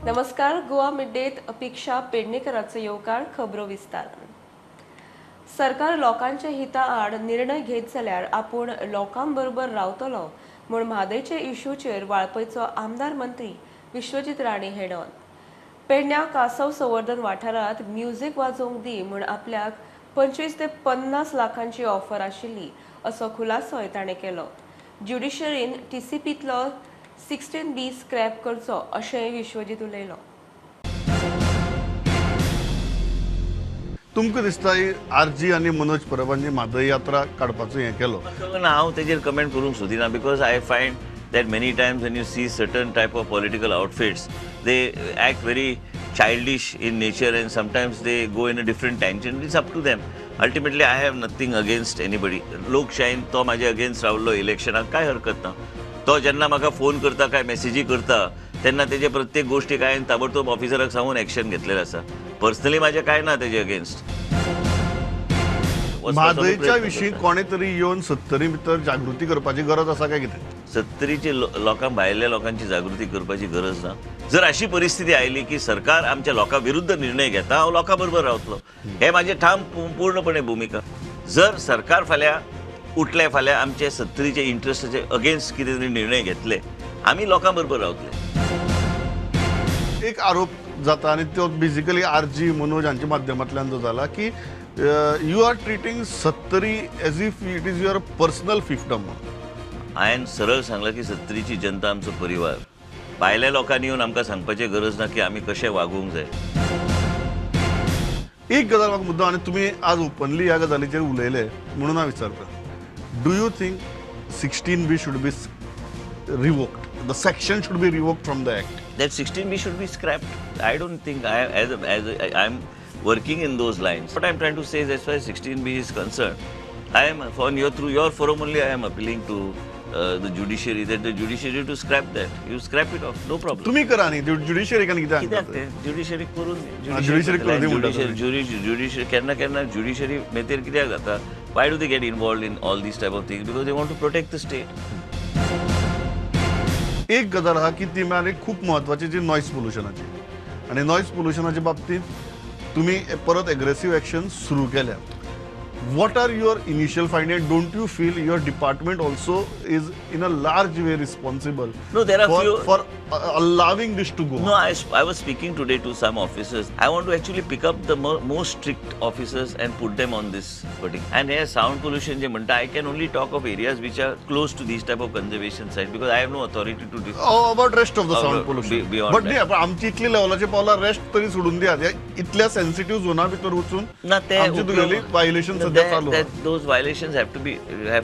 नमस्कार. गोवा मिडडेत अपेक्षा पेडणेकरांचो येवकार खबरो विस्तारान. सरकार लोकांच्या हिता आड निर्णय घेत जाल्यार आपूण लोकांबरोबर रावतलो म्हूण म्हादयचे इश्यूचेर वाळपयचो आमदार मंत्री विश्वजीत राणे हेडोन. पेडण्या कासव संवर्धन वाठारांत म्युझिक वाजोवंक दी म्हूण आपल्याक 25 ते 50 लाखांची ऑफर आशिल्ली असो खुलासोय ताणें केलो. ज्युडिशरीन टीसीपीतलो 16B स्क्रॅप करचो अशेंय विश्वजीत उलयलो. तुमकां दिसता आरजी आनी मनोज परबांनी म्हादय यात्रा काडपाचो हें केलो? हांव तेजेर कमेंट करूंक सोदिना because I find that many times when you see certain type of political outfits, they act very childish in nature and sometimes they go in a different tangent. It's up to them. Ultimately, I have nothing against anybody. लोकशाहीन तो म्हाजे against रावलो इलेक्शनाक काय हरकत ना. तो जेन्ना म्हाका phone करता काय मेसेजी करता तेन्ना तेजे प्रत्येक गोष्टी काय ताबडतोब ऑफिसराक सांगून एक्शन घेतलेलें आसा. पर्सनली म्हाजें काय ना तेजे अगेन्स्ट. म्हादयच्या विशीं कोणे तरी येवन 70 भितर जागृती करपाची गरज आसा काय कितें? 70चे लोकांक भायल्या लोकांची जागृती करपाची गरज ना. जर अशी परिस्थिती आयली की सरकार आमच्या लोकां विरुद्ध निर्णय घेता हांव लोकां बरोबर रावतलो. हे म्हाजे ठाम पूर्णपणे भूमिका. जर सरकार फाल्यां उठले फाल्यां आमचे 70चे इंट्रस्टाचे अगेन्स्ट कितें तरी निर्णय घेतले आमी लोकां बरोबर रावतले. एक आरोप जाता आनी तो बेजिकली आरजी मनोज हांच्या माध्यमांतल्यान जो जाला की you are treating 70 as if it is your personal fiefdom. हांवें सरळ सांगलां की 70ची जनता आमचो परिवार. भायल्या लोकांनी येवन आमकां सांगपाची गरज ना की आमी कशें वागूंक जाय. एक गजाल म्हाका मुद्दम आनी तुमी आज ओपनली ह्या गजालीचेर उलयले म्हणून हांव विचारता. Do you think 16B should be revoked? The section should be revoked from the act. That 16B should be scrapped. I don't think I'm working in those lines. What I'm trying to say is as far as 16B is concerned, I am through your forum only I am appealing to the judiciary that the judiciary to scrap that. You scrap it off, no problem. तुम्ही करा न्ही judiciary कान कितें कित्याक ते judiciary करून judiciary करून दी म्हणटा. ज्युडिशरी केन्ना ज्युडिशरी मेतेर कित्याक जाता? Why do they get involved in all these type of things? Because they want to protect the state. एक गजाल आहा की ती म्हळ्यार खूप महत्वाची जी नॉयज पोल्युशनाची आणि नॉयज पोल्युशनाच्या बाबतीत तुम्ही परत एग्रेसिव्ह एक्शन सुरू केल्या. What are your initial findings? Don't you feel your department also is in a large way responsible No, there are for allowing this to go? No, I was speaking today to some officers. I want to actually pick up the most strict officers and put them on this footing. And here sound pollution je manta, I can only talk of areas which are close to these type of conservation sites because I have no authority to do. Oh, about rest of the sound pollution. Beyond but yeah, आमची इतली लेवलाचे पावला rest तरी सोडून द्या. इतल्या sensitive झोना भितर वचून ना ते आमची तुगेली वायलेशन सध्या चालू that those violations have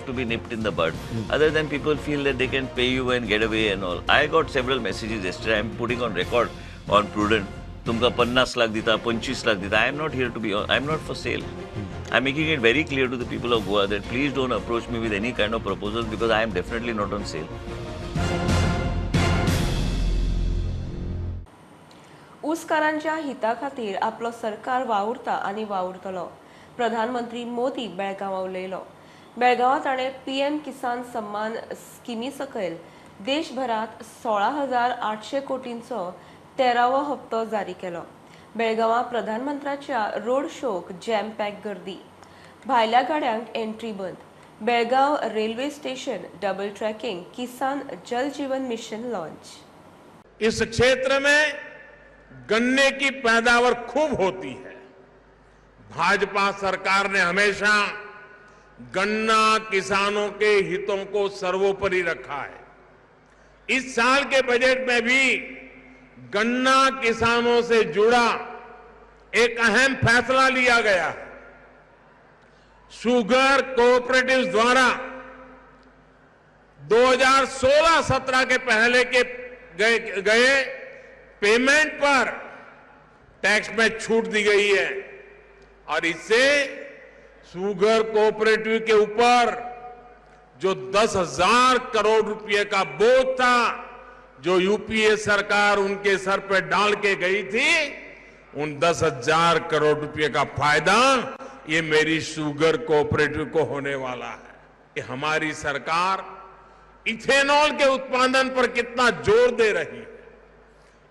to be nipped in the bud. Other than people feel that they can pay you and get away and all. I got several messages yesterday. I'm putting on record on Prudent. तुमका 50 लाख दिता 25 लाख दिता. I am not here to be. I am not for sale. I'm making it very clear to the people of Goa that please don't approach me with any kind of proposals because I am definitely not on sale. ऊसकारांच्या हिता खातीर आपलो सरकार वावुरता आनी वावुरतलो. प्रधानमंत्री मोदी बेळगांवां उलयलो. बेळगांवां ताणें PM किसान सम्मान स्किमी सकयल देशभरात 16,800 कोटींचो 13वो हप्तो जारी केलो. बेळगांवां प्रधानमंत्र्याच्या रोड शोक जॅम पॅक गर्दी. भायल्या गाड्यांक एंट्री बंद. Belgaum railway station double tracking. किसान जल जीवन मिशन लॉन्च. इस क्षेत्र में गन्ने की पैदावार खूब होती है. भाजपा सरकार ने हमेशा गन्ना किसानों के हितों को सर्वोपरि रखा है. इस साल के बजट में भी गन्ना किसानों से जुड़ा एक अहम फैसला लिया गया है. शुगर कोऑपरेटिव्स द्वारा 2016-17 के पहले के गए पेमेंट पर टैक्स में छूट दी गई है और इससे शुगर कोऑपरेटिव के ऊपर जो 10,000 करोड़ रुपए का बोझ था जो यूपीए सरकार उनके सर पर डाल के गई थी, उन 10,000 करोड़ रुपए का फायदा ये मेरी शुगर कोऑपरेटिव को होने वाला है. कि हमारी सरकार इथेनॉल के उत्पादन पर कितना जोर दे रही है.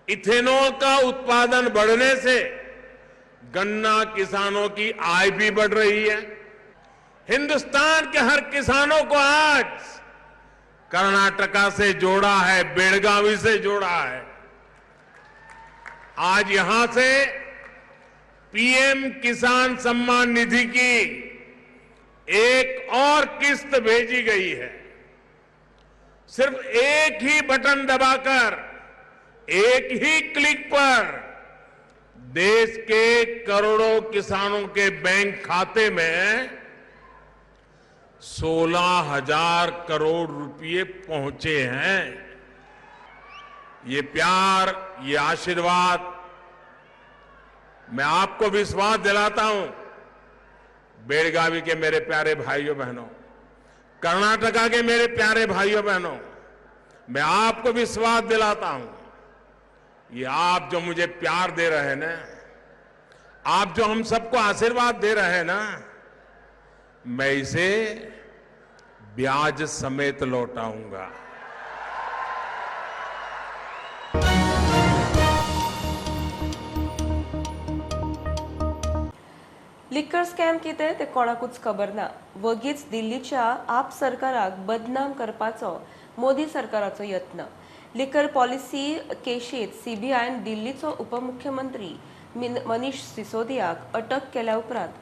इथेनॉल का उत्पादन बढ़ने से गन्ना किसानों की आय भी बढ़ रही है। हिंदुस्तान के हर किसानों को आज कर्नाटका से जोड़ा है, बेलगावी से जोड़ा है। आज यहां से पीएम किसान सम्मान निधि की एक और किस्त भेजी गई है। सिर्फ एक ही बटन दबाकर, एक ही क्लिक पर देश के करोड़ों किसानों के बैंक खाते में 16,000 करोड़ रुपए पहुंचे हैं। ये प्यार, ये आशीर्वाद, मैं आपको विश्वास दिलाता हूं, बेलगावी के मेरे प्यारे भाइयों बहनों, कर्नाटका के मेरे प्यारे भाइयों बहनों, मैं आपको विश्वास दिलाता हूं, ये आप जो मुझे प्यार दे रहे हैं ना, आप जो हम सबको आशीर्वाद दे रहे हैं ना, मैं इसे ब्याज समेत लौटाऊंगा। लिकर स्कॅम कितें तें कोणाकूच खबर ना. वगीच दिल्लीच्या आप सरकाराक बदनाम करपाचो मोदी सरकाराचो यत्न. लिकर पॉलिसी केशीत सीबीआयन दिल्लीचो उपमुख्यमंत्री मनीष सिसोदियाक अटक केल्या उपरांत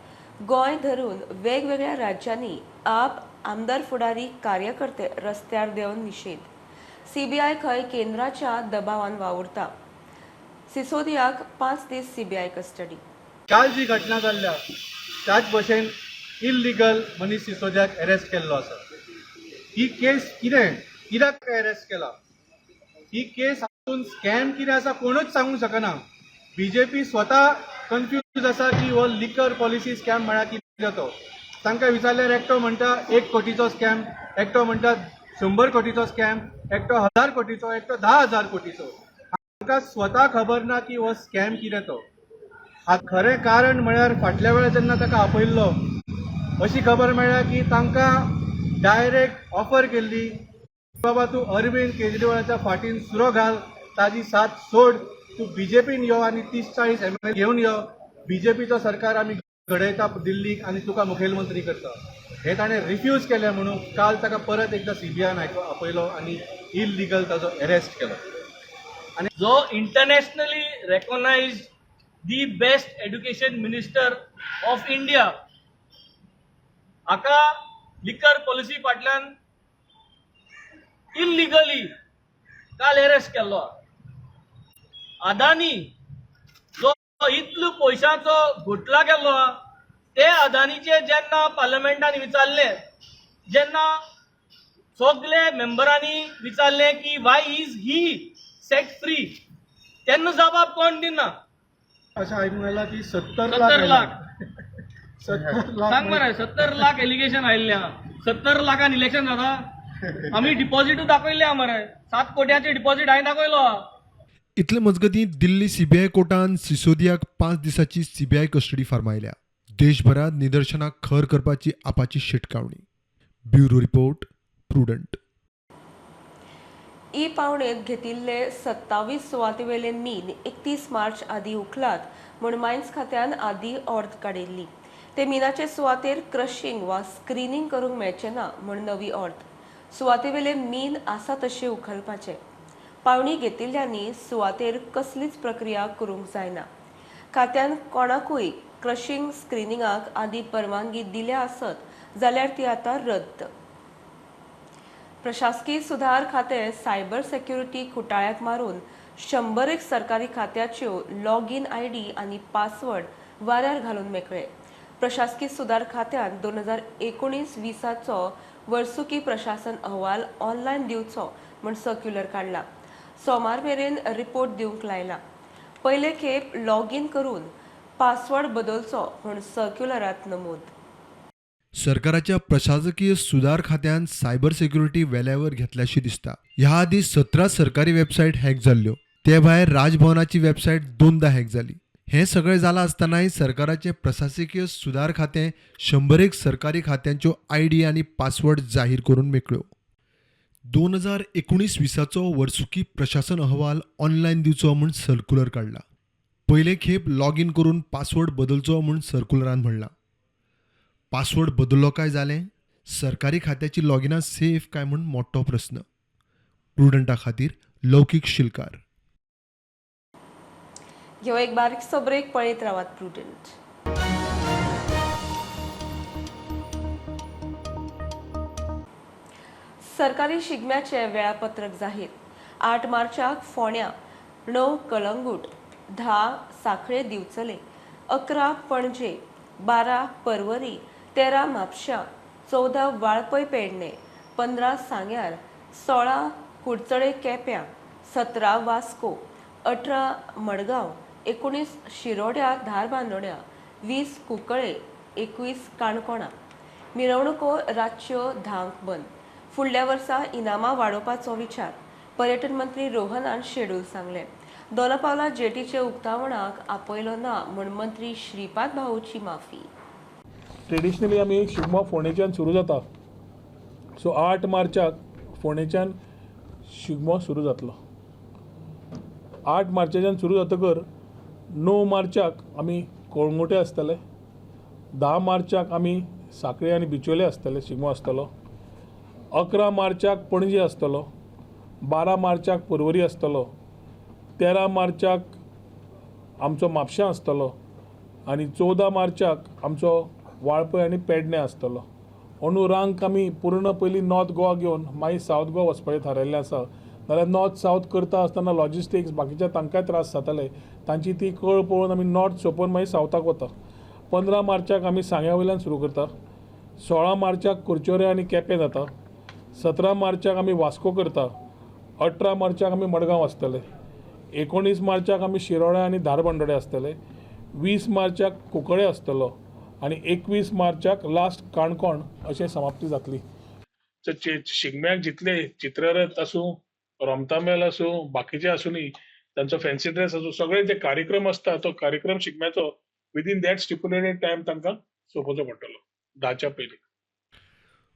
गोंय धरून वेगवेगळ्या राज्यांनी आप आमदार फुडारी कार्यकर्ते रस्त्यार देवन निषेध. सीबीआय खंय केंद्राच्या दबावान वावुरता. सिसोदियाक 5 दीस सीबीआय कस्टडी. काल जी घटना जाल्ल्या त्याच भशेन इल्लिगल मनीष सिसोदियाक अरेस्ट केल्लो आसा. ही केस कित्याक अरेस्ट केला, ही केस हातून स्कॅम कितें आसा कोणूच सांगूंक शकना. बीजेपी स्वता कन्फ्यूज आसा की हो लिकर पॉलिसी स्कॅम म्हळ्यार कितें तो. तांकां विचारल्यार एकटो म्हणटा 1 कोटीचो स्कॅम, एकटो म्हणटा 100 कोटीचो स्कॅम, एकटो 1000 कोटीचो, एकटो 10,000 कोटीचो. तांकां स्वता खबर ना की हो स्कॅम कितें तो. खरें कारण म्हळ्यार फाटल्या वेळार जेन्ना ताका आपयल्लो अशी खबर मेळ्ळ्या की तांकां डायरेक्ट ऑफर केल्ली, बाबा तूं अरविंद केजरीवालाच्या फाटीन सुरो घाल, ताजी साथ सोड, तूं बीजेपीन यो आनी 30-40 MLA घेवन यो, बीजेपीचो सरकार आमी घडयता दिल्लीक आनी तुका मुखेलमंत्री करता. हे ताणें रिफ्यूज केलें म्हणून काल ताका परत एकदा सीबीआयन आपयलो आनी इल्लिगल ताजो अरेस्ट केलो. आणि जो internationally recognised the best education minister of India हाका लिकर पॉलिसी फाटल्यान इल्लिगली काल अरेस्ट केल्लो. अदानी जो इतलो पयशांचो घोटाळा केल्लो ते अदानीचे जेन्ना पार्लमेंटान विचारले, जेन्ना सगळे मेंबरांनी विचारले की Y is he set free, तेन्ना जबाब कोण दिना. अशें आयकूंक येलां की 70 70 लाख. 70 लाख सांग मरे, 70 लाख एलिगेशन आयिल्ल्या. 70 लाखान इलेक्शन जाता. आम्ही डिपॉझिट दाखयल्या मरे, 7 कोट्याचे डिपॉझिट हांवें दाखयलो. इतले मजगतीं दिल्ली सीबीआय कोर्टान सिसोदियाक 5 दिसांची सीबीआय कस्टडी फर्मायल्या. देशभरात निदर्शनाक खर करपाची आपाची शिटकावणी. Bureau report, prudent. ई पावणेत घेतिल्ले 27 सुवातेवेले मीन 31 मार्च आदी उखलात म्हूण मायन्स खात्यान आदी ऑर्द काडिल्ली. ते मिनाचे सुवातेर क्रशिंग वा स्क्रीनिंग करूंक मेळचे ना म्हूण नवी ऑर्द. सुवातेवेले मीन आसा तशे उखलपाचे. पावणी घेतिल्ल्यांनी सुवातेर कसलीच प्रक्रिया करूंक जायना. खात्यान कोणाकूय क्रशिंग स्क्रीनिंगाक आदी परवानगी दिल्या आसत जाल्यार ती आतां रद्द. प्रशासकीय सुधार खातें सायबर सेक्युरिटी खुटाळ्याक मारून 100 सरकारी खात्याच्यो लॉगीन आयडी आनी पासवर्ड वाऱ्यार घालून मेकळे. प्रशासकीय सुधार खात्यान 2019-20चो वर्सुकी प्रशासन अहवाल ऑनलायन दिवचो म्हूण सर्क्युलर काडला. सोमार मेरेन रिपोर्ट दिवंक लायला. पयले खेप लॉगीन करून पासवर्ड बदलचो म्हूण सर्क्युलरांत नमूद. सरकाराच्या प्रशासकीय सुधार खात्यान सायबर सिक्युरिटी वेल्यावर घेतल्याशी दिसता. ह्या आधी 17 सरकारी वेबसायट हॅक जाल्ल्यो. ते भायर राजभवनाची वेबसायट 2दा हॅक जाली. हे सगळें जालां आसतनाय सरकाराचे प्रशासकीय सुधार खातें 100 सरकारी खात्यांच्यो आयडी आनी पासवर्ड जाहीर करून मेकळ्यो. 2019-20 वर्सुकी प्रशासन अहवाल ऑनलायन दिवचो म्हूण सर्क्युलर काडला. पयले खेप लॉग इन करून पासवर्ड बदलचो म्हूण सर्क्युलरान म्हणलां. पासवर्ड बदललो काय जालें? सरकारी खात्याची लॉगिनां सेफ काय म्हूण मोठो प्रस्न. प्रुडंटा खातीर लौकीक शिलकार. ह्यो एक बारीकसो ब्रेक पळयत रावात प्रुडंट. सरकारी शिगम्याचे वेळापत्रक जाहीर. 8 मार्चाक फोंड्या, 9 कळंगूट, 10 सांखळे दिवचले, 11 पणजे, 12 पर्वरी, 13 म्हापशां, 14 वाळपय पेडणे, 15 सांग्यार, 16 कुडचडे केप्यां, 17 वास्को, 18 मडगांव, 19 शिरोड्या धारबांदोड्या, 20 कुंकळे, 21 काणकोणा. मिरवणुको रातच्यो 10 बंद. फुडल्या वर्सा इनामां वाडोवपाचो विचार पर्यटन मंत्री रोहनान शेड्यूल सांगलें. दोनापावला जेटीचे उक्तावणाक आपयलो ना म्हूण मंत्री श्रीपाद भाऊची माफी. ट्रेडिशनली आमी शिगमो फोंडेच्यान सुरू जाता. सो 8 मार्चाक फोंडेच्यान शिगमो सुरू जातलो. 8 मार्चाच्यान सुरू जातकर 9 मार्चाक आमी कळंगुटे आसतले, 10 मार्चाक आमी सांखळे आनी बिचोले आसतले शिगमो आसतलो, 11 मार्चाक पणजे आसतलो, 12 मार्चाक पर्वरी आसतलो, 13 मार्चाक आमचो म्हापशां आसतलो आनी 14 मार्चाक आमचो वाळपय आनी पेडणे आसतलो. अंदू रांक आमी पूर्ण पयलीं नॉर्थ गोवा घेवन मागीर सावथ गोवा वचपाचें थारायल्लें आसा. नाल्यार नॉर्थ सावथ करता आसतना लॉजिस्टिक्स बाकीच्या तांकांय त्रास जाताले. तांची ती कळ पळोवन आमी नॉर्थ सोंपोवन मागीर सावथाक वता. 15 मार्चाक आमी सांग्या वयल्यान सुरू करता. 16 मार्चाक कुडचोरे आनी केपें जाता. 17 मार्चाक आमी वास्को करता. 18 मार्चाक आमी मडगांव आसतले. 19 मार्चाक आमी शिरोड्या आनी धारबांदोड्या आसतले. 20 मार्चाक कुंकळे आसतलो आनी 21 मार्चाक लास्ट काणकोण अशें समाप्ती जातली. शिगम्याक जितले चित्ररथ आसूं, रोमतामेळ आसूं, बाकीचे आसुनी, तांचो फॅन्सी ड्रेस आसूं, सगळे जे कार्यक्रम आसता तो कार्यक्रम शिगम्याचो विदीन दॅट स्टिप्युलेटेड टायम तांकां सोंपोवचो पडटलो 10च्या पयलीं.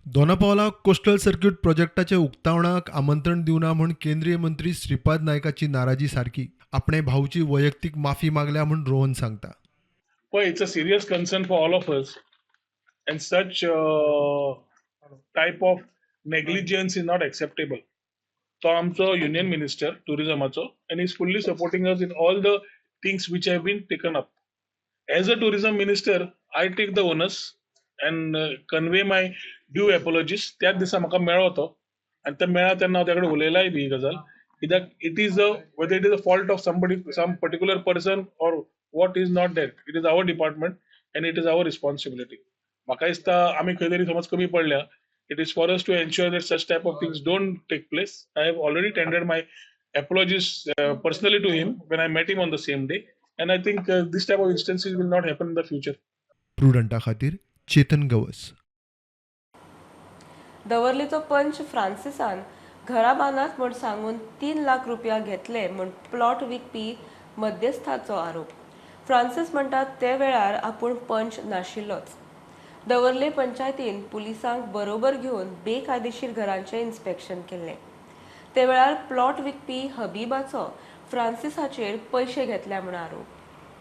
दोनापावला कोस्टल सर्क्यूट प्रोजेक्टाच्या उक्तावणाक आमंत्रण दिवना म्हूण केंद्रीय मंत्री श्रीपाद नायकाची नाराजी सारकी. आपणे भाऊची वैयक्तीक माफी मागल्या म्हूण रोहन सांगता. Well, it's a serious concern for all of us, and such type of negligence is not acceptable. So, आमचो union minister tourismacho, and he's fully supporting us in all the things which have been taken up. As a tourism minister, I take the onus and convey my due apologies. त्याच दिसा म्हाका मेळ्ळो तो, आनी त्या मेळ्ळा तेन्ना हांव तेकडे उलयलाय बी ही गजाल, कित्याक it is whether it is a fault of somebody, some particular person, or what is not that. It is our department and it is our responsibility. म्हाका दिसता आमी खंय तरी समज कमी पडल्या. It is for us to ensure that such type of things don't take place. I have already tendered my apologies personally to him when I met him on the same day, and I think this type of instances will not happen in the future. प्रुडंटा खातीर चेतन गवस. दवर्लीचो पंच फ्रांसिसान घरा बांदात म्हूण सांगून 3 लाख रुपया घेतले म्हूण plot विकपी मध्यस्थाचो आरोप. फ्रांसीस म्हणटात ते वेळार आपूण पंच नाशिल्लोच. दवर्ले पंचायतीन पुलिसांक बरोबर घेवन बेकायदेशीर घरांचें इन्स्पेक्शन केल्लें. ते वेळार प्लॉट विकपी हबीबाचो फ्रांसिसाचेर पयशे घेतल्या म्हूण आरोप.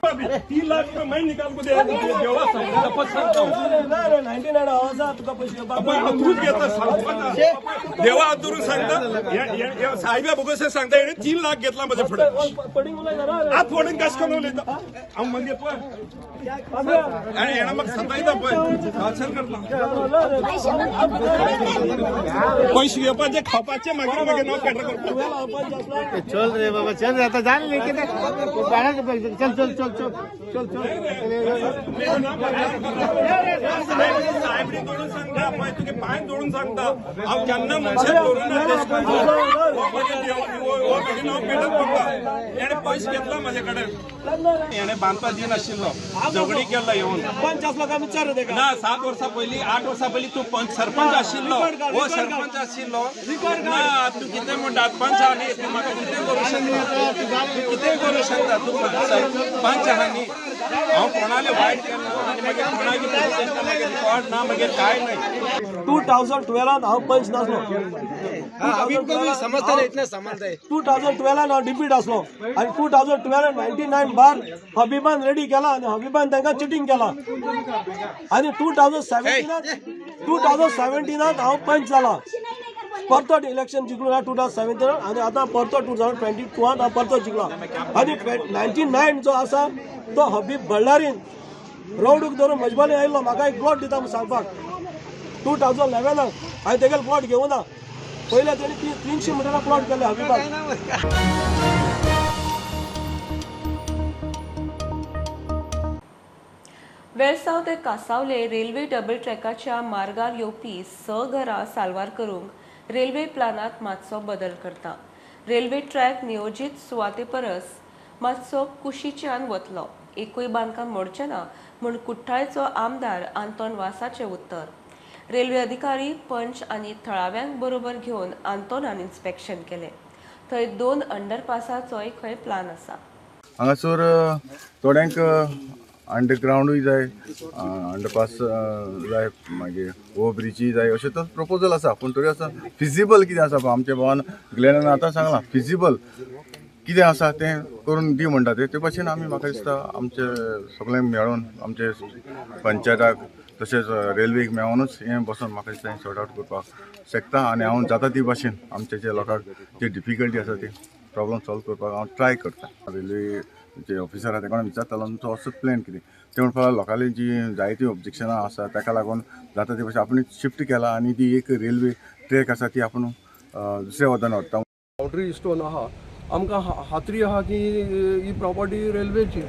3 लाख रुपये मैं निकाल को देवा तूच घेता देवा हातून सांगता साहेबा बोगस सांगता येणे 3 लाख घेतला माझ्या पुढे आज फोडून कस करून उलयता हांव म्हणजे पळय आनी हेणा म्हाका सतायता पळय हाचल करता पयशे घेवपाचे खावपाचे मागीर मागीर नांव कॅटर करता. चल रे बाबा चल आता जाण ले कितें चल चल चल चल चल साहेबनी दौड़ून सांगता पळय तुगे पांय दौड़ून सांगता हांव केन्ना मनशाक दौरून हांव पेटत पडटा. हेणे पयशे घेतला म्हाजे कडेन हेणे बांदपा दिनाशिल्लो झगडी केला येवन पंच आसलो काय विचार ना 7 वर्सां पयलीं 8 वर्सां पयलीं तूं पंच सरपंच आशिल्लो हो सरपंच आशिल्लो ना तूं कितें म्हणटा पंच आहा न्ही तूं म्हाका कितें करूं शकता तूं कितें करूं शकता तूं पंच आहा न्ही हांव कोणाले वायट केलें आनी मागीर कोणागे मागीर रिकॉर्ड ना मागीर कांय नाही. 2012 हांव पंच नासलो 2012 हांव डिप्यूट आसलो आनी 2012 99 बार हबीबान रेडी केला आनी हबीबान तांकां चिटींग केला आनी 2017 हांव पंच जाला परतो इलेक्शन जिखलो 2017 आनी आतां परतो 2022 हांव परतो जिखला आनी 99 जो आसा तो हबीब बळ्ळारीन रोडूक धरून मजबानी आयिल्लो म्हाका एक प्लॉट दिता म्हूण सांगपाक 2011 हांवें तेगेलो प्लॉट घेवना पयले तेणी 300 मिटरा प्लॉट केले हबीबाक. वेळसाव ते कासावले रेल्वे डबल ट्रॅकाच्या मार्गार येवपी 6 घरां साल्वार करूंक रेल्वे प्लानात मातसो बदल करता. रेल्वे ट्रॅक नियोजीत सुवाते परस मातसो कुशीच्यान वतलो. एकूय बांदकाम मोडचें ना म्हूण कुठ्ठाळेचो आमदार आंतोन वासाचें उत्तर. रेल्वे अधिकारी पंच आनी थळाव्यांक बरोबर घेवन आंतोनान इन्स्पेक्शन केलें. थंय 2 अंडरपासाचोय खंय प्लान आसा. हांगासर थोड्यांक अंडरग्रावंडूय जाय अंडरपास जाय मागीर ओवर ब्रिजीय जाय अशें तो प्रपोजल आसा पूण तरी आसा फिजिबल कितें आसा आमच्या भावान ग्लेनान आतां सांगलां फिजिबल कितें आसा तें करून दी म्हणटा ते भाशेन आमी म्हाका दिसता आमचे सगळ्यांक मेळून आमचे पंचायताक तशेंच रेल्वेक मेळोनूच हें बसून म्हाका दिसता हें सॉर्ट आउट करपाक शकता आनी हांव जाता ती भाशेन आमच्या जे लोकांक जी डिफिकल्टी आसा ती प्रॉब्लम सॉल्व करपाक हांव ट्राय करता. रेल्वे जे ऑफिसर आसा ताका विचारतालो तो असो प्लॅन कितें ते म्हणपाक लोकांली जी जायती ऑब्जेक्शनां आसा ताका लागून जाता ती भाशेन आपूण शिफ्ट केला आनी ती एक रेल्वे ट्रॅक आसा ती आपूण दुसऱ्या वतान व्हरता. बाउंड्री स्टोन आहा आमकां खात्री आहा की ही प्रॉपर्टी रेल्वेची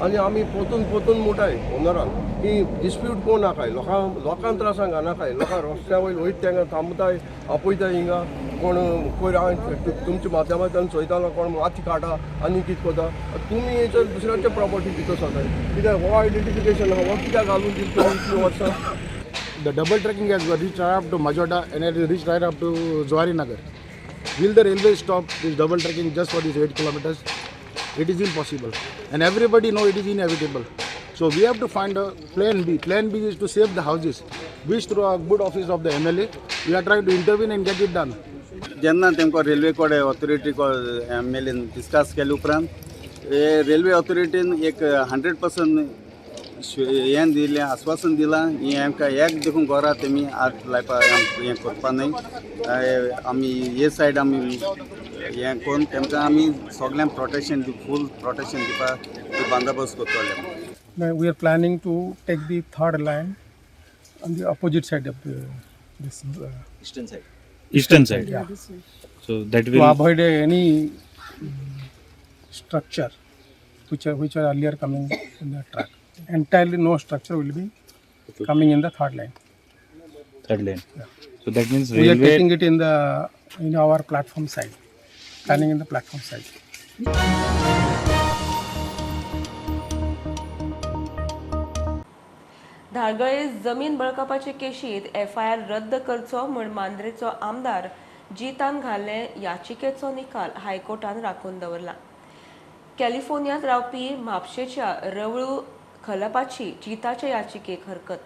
आनी आमी पोतून मुटाय ओनरान ही डिस्प्यूट कोण नाकाय लोकांक त्रासांक घालनाकाय लोकांक रस्त्या वयर वयत तांकां थांबताय आपयताय हिंगा कोण पयर हांवें तुमच्या माध्यमांतल्यान चोयतालो कोण माती काडा आनी कितें करता तुमी हेचेर दुसऱ्याच्या प्रॉपर्टी भितर वताय कित्याक हो आयडेंटिफिकेशन आहा हो कित्याक घालून दिता इतलीं वर्सां. The double trekking has reached right up to Majota and it has reached right up to Zuari Nagar. Will the railway stop this double trekking just for these 8 kilometers? It is impossible. And everybody knows it is inevitable. So we have to find a plan B. Plan B is to save the houses, which through a good office of the MLA, we are trying to intervene and get it done. जेन्ना तेमकां railway कडेन authority MLN discuss केले उपरांत railway ऑथॉरिटीन एक 100% हें दिलें आश्वासन दिलां ही आमकां एक देखून घरां तेमी आत लायपा हें करपा न्हय आमी हे सायड आमी हें करून तेमकां आमी सगळ्यांक प्रोटेक्शन फूल प्रोटेक्शन दिवपाक बंदोबस्त करतले. We are planning to take the third line on the opposite side of this Eastern side. Yeah. So that To will avoid any structure which are earlier coming in the track. Entirely no structure will be coming in the third line. third lane. So that means We are railway. taking it in our platform side, planning in the platform side. धारगळे जमीन बळकावपाचे केशीत FIR रद्द करचो म्हूण मांद्रेचो आमदार जितान घाल्ले याचिकेचो निकाल हायकोर्टान राखून दवरला. कॅलिफोर्नियांत रावपी म्हापशेच्या रवळू खलपाची जिताचे याचिकेक हरकत.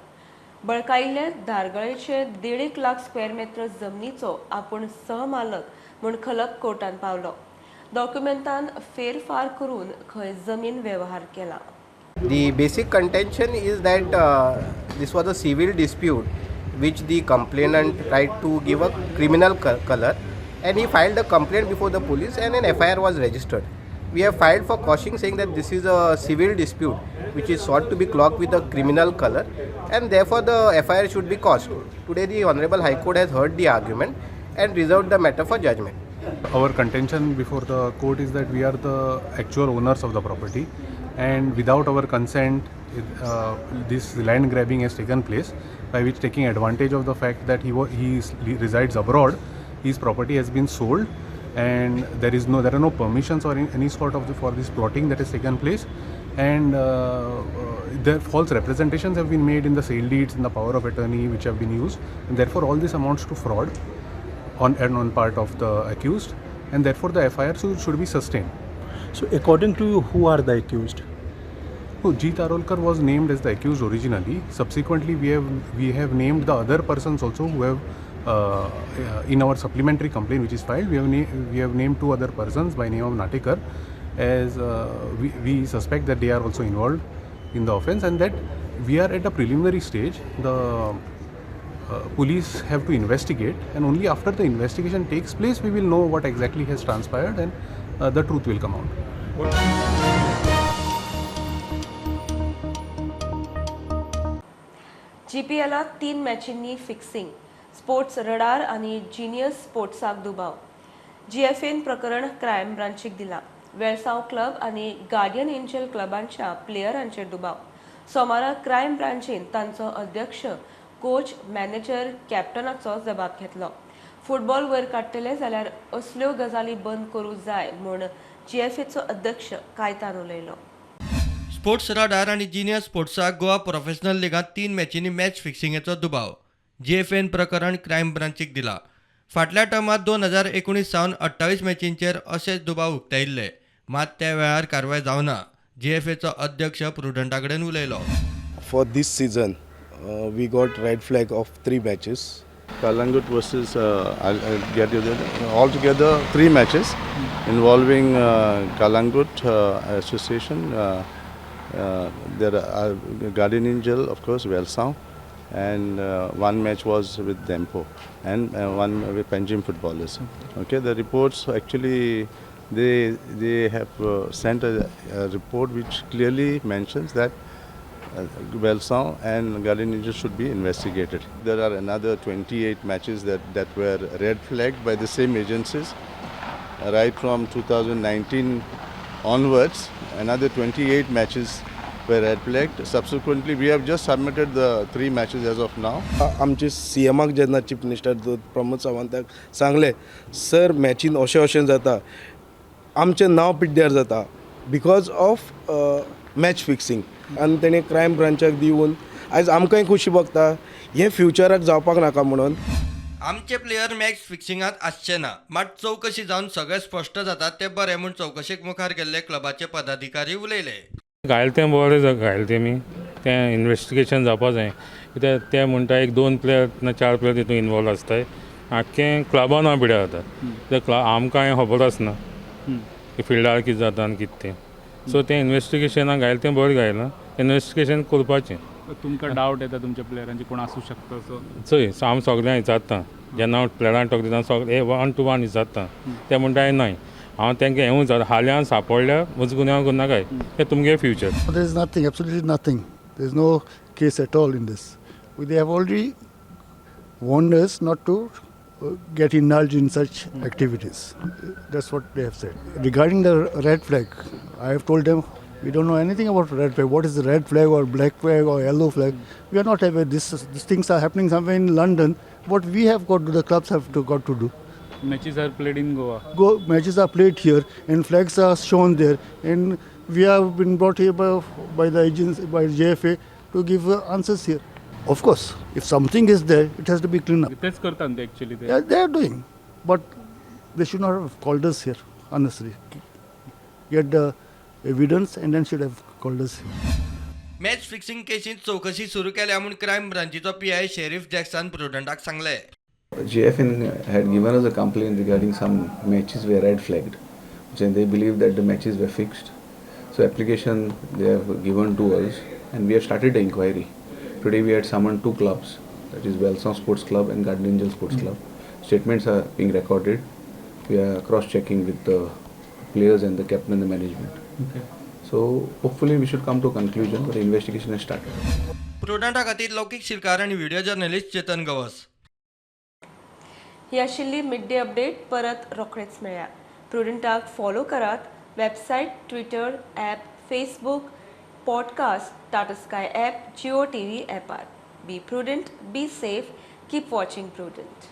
बळकायिल्ले धारगळेचे 1.5 लाख स्क्वेअर मीटर जमनीचो आपूण सहमालक म्हूण खलप कोर्टान पावलो. डॉक्युमेंटान फेरफार करून खंय जमीन व्यवहार केला. The basic contention is that this was a civil dispute which the complainant tried to give a criminal color, and he filed a complaint before the police and an FIR was registered. We have filed for quashing saying that this is a civil dispute which is sought to be clocked with a criminal color, and therefore the FIR should be quashed. Today the Honorable High Court has heard the argument and reserved the matter for judgment. Our contention before the court is that we are the actual owners of the property, and without our consent this land grabbing has taken place, by which, taking advantage of the fact that he resides abroad, his property has been sold, and there are no permissions or any sort of for this plotting that has taken place, and the false representations have been made in the sale deeds and the power of attorney which have been used, and therefore all this amounts to fraud on part of the accused, and therefore the FIR should be sustained. So according to you, who are the accused? Jeet Arolkar was named as the accused originally. Subsequently, we have named the other persons also who have in our supplementary complaint which is filed, we have named 2 other persons by name of Natekar as we suspect that they are also involved in the offence, and that we are at a preliminary stage. The police have to investigate, and only after the investigation takes place we will know what exactly has transpired, and the truth will come out. GPLात 3 मॅचींनी fixing, sports radar आणि genius स्पोर्ट्साक दुबाव. GFN प्रकरण crime ब्रांचीक दिला. Velsao club आणि guardian angel क्लबांच्या प्लेयरांचेर दुबाव. सोमाराक क्रायम ब्रांचीन तांचो अध्यक्ष, कोच, मॅनेजर, कॅप्टनाचो जबाब घेतलो. फुटबॉल वयर काडटले जाल्यार असल्यो गजाली बंद करूं जाय म्हूण GFAचो अध्यक्ष कायतान उलयलो. स्पोर्ट्स रडार आणि जिनियर स्पोर्ट्साक गोवा प्रोफेशनल लिगांत 3 मॅचींनी मॅच फिक्सिंगेचो दुबाव. GFN प्रकरण क्रायम ब्रांचीक दिला. फाटल्या टर्मात 2019 सावन 28 मॅचींचेर अशेच दुबाव उक्तायिल्ले, मात त्या वेळार कारवाय जावना. GFAचो अध्यक्ष प्रुडंटा कडेन उलयलो. For this season, we got red flag of 3 matches. Kalangut versus altogether 3 matches involving Kalangut Association. There are Guardian Angel, of course, Welsau, and 1 match was with Dempo, and 1 with Panjim footballers. Okay, the reports actually they have sent a report which clearly mentions that Welsau and Guardian Angel should be investigated. There are another 28 matches that were red flagged by the same agencies right from 2019 onwards. Another 28 matches were red flagged. Subsequently, we have just submitted the 3 matches as of now. आमचे CMाक जेन्ना chief minister Pramod सावंताक सांगले, sir मॅचीन अशें जाता, आमचें नांव पिड्ड्यार जाता because of match fixing, आनी तेणें क्रायम ब्रांचाक दिवन आयज आमकांय खुशी भोगता, हें फ्युचराक जावपाक नाका म्हणून. आमचे प्लेयर मॅच फिक्सिंगात आसचे ना, मात चौकशी जावन सगळें स्पश्ट जाता ते बरें म्हूण चौकशेक मुखार गेल्ले क्लबाचे पदाधिकारी उलयले. घायल तें बरें घायल तेमी तें इन्वेस्टिगेशन जावपा जाय, कित्याक ते म्हणटा 1-2 प्लेयर ना 4 प्लेयर तितून इनवॉल्व आसताय, आख्खें क्लबा नांव पिड्यार जाता. ते आमकां कांय खबर आसना की फिल्डार कितें जाता आनी कितें तें. सो तें इन्वेस्टिगेशनाक घायल तें बरें घायलां, इन्वेस्टिगेशन करपाचें. तुमकां डावट येता तुमच्या प्लेयरांची कोण आसूं शकता असो? चोय हांव सगळ्यांक विचारता, जेन्ना हांव प्लेयरांक टॉक दिता सगळे 1 to 1 विचारता. ते म्हणटा न्हय, हांव तांकां हें विचारता, हाल्यार सांपडल्या म्हजो गुन्यांव करनाकाय, हें तुमगे future. There is nothing, absolutely nothing. There is no case at all in this. They have already warned us not to get indulged in such activities. That's what they have said. Regarding the red flag, I have told them we don't know anything about red flag. What is the red flag or black flag or yellow flag? We are not aware. These things are happening somewhere in London. What we have got to, the clubs have got to do. Matches are played in Goa. Matches are played here and flags are shown there. And we have been brought here by the agency, by JFA, to give answers here. Of course, if something is there, it has to be cleaned up. तेच करतात ते actually. Yeah, they are doing. But they should not have called us here, honestly. Get the evidence and then should have called us here. Match fixing केसींत चौकशी सुरू केल्या म्हूण crime ब्रांचीचो PI Sheriff Jackson प्रुडंटाक सांगले. JFN had given us a complaint regarding some matches were red flagged, and they believe that the matches were fixed. So application they have given to us, and we have started the inquiry. Today we had summoned 2 clubs, that is Welsau Sports Club and Guardian Angel Sports Club. Statements are being recorded. We are cross-checking with the players and the captain and the management. Okay. So hopefully we should come to a conclusion, but the investigation has started. प्रुडंटा खातीर लौकीक शिरकार आनी video journalist Chetan Gawas. ही आशिल्ली mid day update. परत रोखडेच मेळया. प्रुडंटाक follow करात. Website, Twitter, app, Facebook, podcast, Tata Sky app, Jio TV ॲपार. Be Prudent, be safe, keep watching prudent.